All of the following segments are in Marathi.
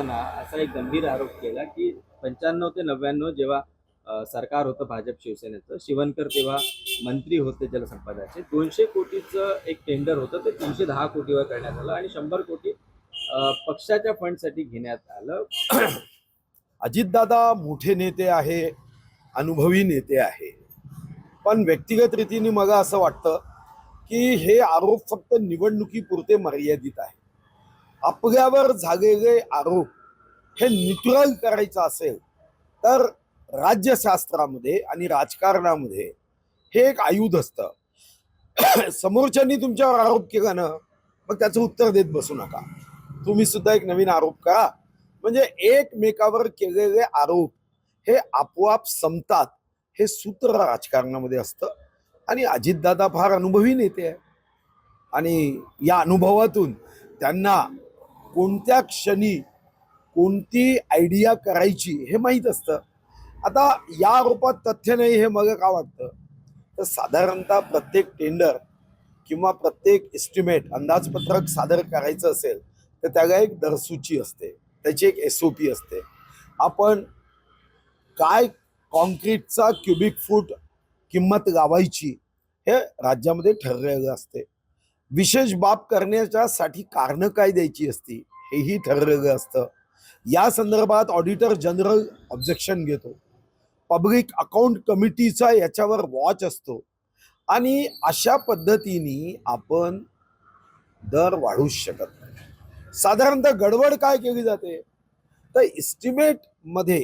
असताना असा एक गंभीर आरोप केला की 95 ते 99 जेव्हा सरकार होतं भाजप शिवसेनेचं, शिवणकर तेव्हा मंत्री होते जलसंपदाचे, 200 कोटीचं एक टेंडर होतं, ते 310 कोटीवर करण्यात आलं आणि 100 कोटी पक्षाच्या फंडसाठी घेण्यात आलं. अजितदादा मोठे नेते आहे, अनुभवी नेते आहे, पण व्यक्तिगत रीतीने मला असं वाटतं की हे आरोप फक्त निवडणुकीपुरते मर्यादित आहे. आपल्यावर झालेले आरोप हे न्यूट्रल करायचं असेल तर राज्यशास्त्रामध्ये आणि राजकारणामध्ये हे एक आयुध असतं. समोरच्यांनी तुमच्यावर आरोप केला ना, मग त्याचं उत्तर देत बसू नका. तुम्ही सुद्धा एक नवीन आरोप करा. म्हणजे एकमेकावर केलेले आरोप हे आपोआप संपतात, हे सूत्र राजकारणामध्ये असतं. आणि अजितदादा फार अनुभवी नेते आहे आणि या अनुभवातून त्यांना कोणत्या क्षणी कोणती आयडिया करायची हे माहीत असतं. आता या आरोपात तथ्य नाही हे मला का वाटतं, तर साधारणतः प्रत्येक टेंडर किंवा प्रत्येक एस्टिमेट अंदाजपत्रक सादर करायचं असेल तर त्याला एक दरसूची असते, त्याची एक SOP असते. आपण काय कॉन्क्रीटचा क्युबिक फूट किंमत लावायची हे राज्यामध्ये ठरलेलं असते. विशेष बाब करण्याच्यासाठी कारणं काय द्यायची असती हेही ठरलेलं असतं. या संदर्भात ऑडिटर जनरल ऑब्जेक्शन घेतो, पब्लिक अकाउंट कमिटीचा याच्यावर वॉच असतो आणि अशा पद्धतीने आपण दर वाढवू शकत नाही. साधारणतः गडबड काय केली जाते, तर एस्टिमेट मध्ये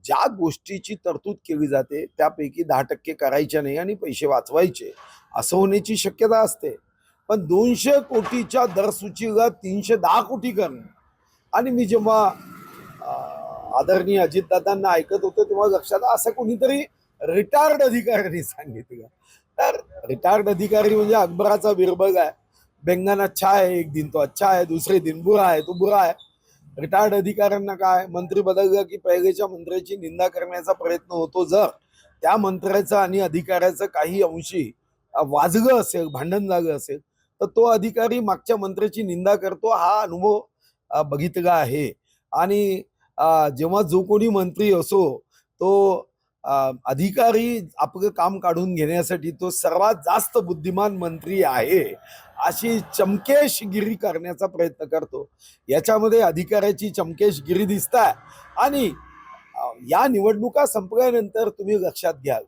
ज्या गोष्टीची तरतूद केली जाते त्यापैकी 10% करायच्या नाही आणि पैसे वाचवायचे असं होण्याची शक्यता असते. पण 200 कोटीच्या दरसूचीला 310 कोटी करणं, आणि मी जेव्हा आदरणीय अजितदादांना ऐकत होतो तेव्हा लक्षात असं कोणीतरी रिटायर्ड अधिकाऱ्यांनी सांगितलं. तर रिटायर्ड अधिकारी म्हणजे अकबराचा बिरबल आहे, बेंगन अच्छा है एक दिन तो अच्छा है, दूसरे दिन बुरा है तो बुरा है. रिटायर्ड अधिकाऱ्यांना काय, मंत्री बदललं की पहिलेच्या मंत्र्याची निंदा करण्याचा प्रयत्न होतो. जर त्या मंत्र्याचं आणि अधिकाऱ्याचं काही अंशी वाजलं असेल, भांडण झालं असेल, तर तो अधिकारी मागच्या मंत्र्याची निंदा करतो. हा अनुभव बघितला आहे. आणि जेव्हा जो कोणी मंत्री असो तो अधिकारी आपलं काम काढून घेण्यासाठी तो सर्वात जास्त बुद्धिमान मंत्री आहे अशी चमकेशगिरी करण्याचा प्रयत्न करतो. याच्यामध्ये अधिकाऱ्याची चमकेशगिरी दिसताय. आणि या निवडणुका संपल्यानंतर तुम्ही लक्षात घ्याल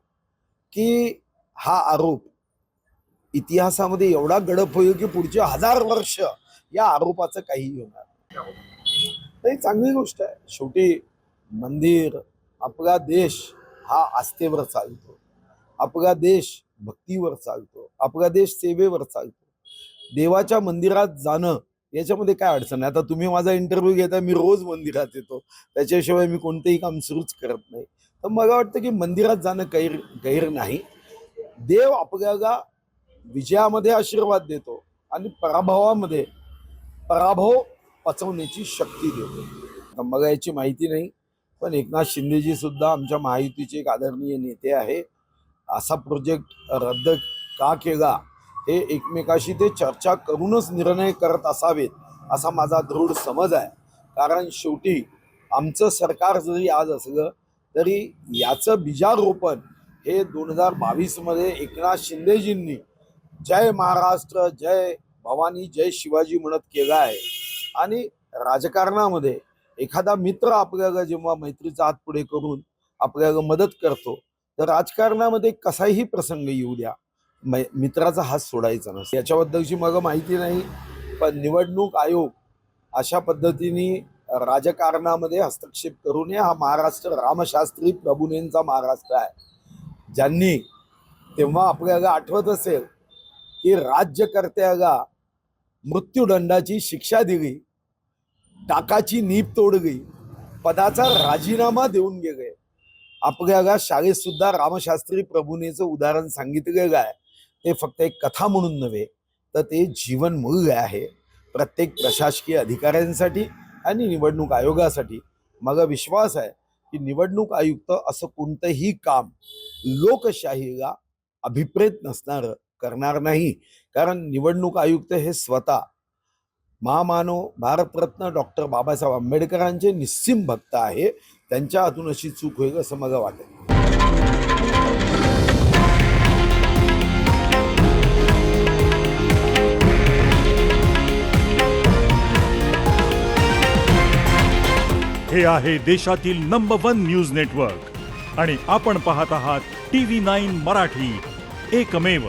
की हा आरोप इतिहासामध्ये एवढा गडप होईल की पुढचे 1000 वर्ष या आरोपाचं काही होणार नाही. चांगली गोष्ट आहे. शेवटी मंदिर, आपला देश हा आस्थेवर चालतो, आपला देश भक्तीवर चालतो, आपला देश सेवेवर चालतो. देवाच्या मंदिरात जाणं याच्यामध्ये काय अडचण आहे. आता तुम्ही माझा इंटरव्ह्यू घेता, मी रोज मंदिरात येतो, त्याच्याशिवाय मी कोणतेही काम सुरूच करत नाही. तर मला वाटतं की मंदिरात जाणं गैर नाही. देव आपल्याला विजयामध्ये आशीर्वाद देतो आणि पराभवामध्ये पराभव पचवण्याची शक्ती देतो. मला याची माहिती नाही, पण एकनाथ शिंदेजी सुद्धा आमच्या महायुतीचे एक आदरणीय नेते आहे. असा प्रोजेक्ट रद्द का केला हे एकमेकाशी ते चर्चा करूनच निर्णय करत असावेत असा माझा दृढ समज आहे. कारण शेवटी आमचं सरकार जरी आज असलं तरी याचं बीजारोपण हे 2022 मध्ये एकनाथ शिंदेजींनी जय महाराष्ट्र, जय भवानी, जय शिवाजी म्हणत केलं आहे. आणि राजकारणामध्ये एखादा मित्र आपल्याला जेव्हा मैत्रीचा हात पुढे करून आपल्याला मदत करतो, तर राजकारणामध्ये कसाही प्रसंग येऊ द्या, मित्राचा हात सोडायचा नसतो. याच्याबद्दलची मला माहिती नाही, पण निवडणूक आयोग अशा पद्धतीने राजकारणामध्ये हस्तक्षेप करू नये. हा महाराष्ट्र रामशास्त्री प्रभूंचा महाराष्ट्र आहे. ज्यांनी तेव्हा आपल्याला आठवत असेल की राज्यकर्त्याला मृत्यूदंडाची शिक्षा दिली, टाकाची नीप तोडली, पदाचा राजीनामा देऊन गेले. आपल्याला शाळेत सुद्धा रामशास्त्री प्रभूनेचं उदाहरण सांगितलेलं आहे. ते फक्त एक कथा म्हणून नव्हे, तर ते जीवन मूल्य आहे प्रत्येक प्रशासकीय अधिकाऱ्यांसाठी आणि निवडणूक आयोगासाठी. मला विश्वास आहे की निवडणूक आयुक्त असं कोणतंही काम लोकशाहीला अभिप्रेत नसणार करणार नाही. कारण निवडणूक आयुक्त हे स्वतः महामानव भारतरत्न डॉक्टर बाबासाहेब आंबेडकरांचे निस्सीम भक्त आहे. त्यांच्या हातून अशी चूक होईल असं मला वाटत. हे आहे देशातील नंबर 1 न्यूज नेटवर्क आणि आपण पाहत आहात TV9 मराठी, एकमेव.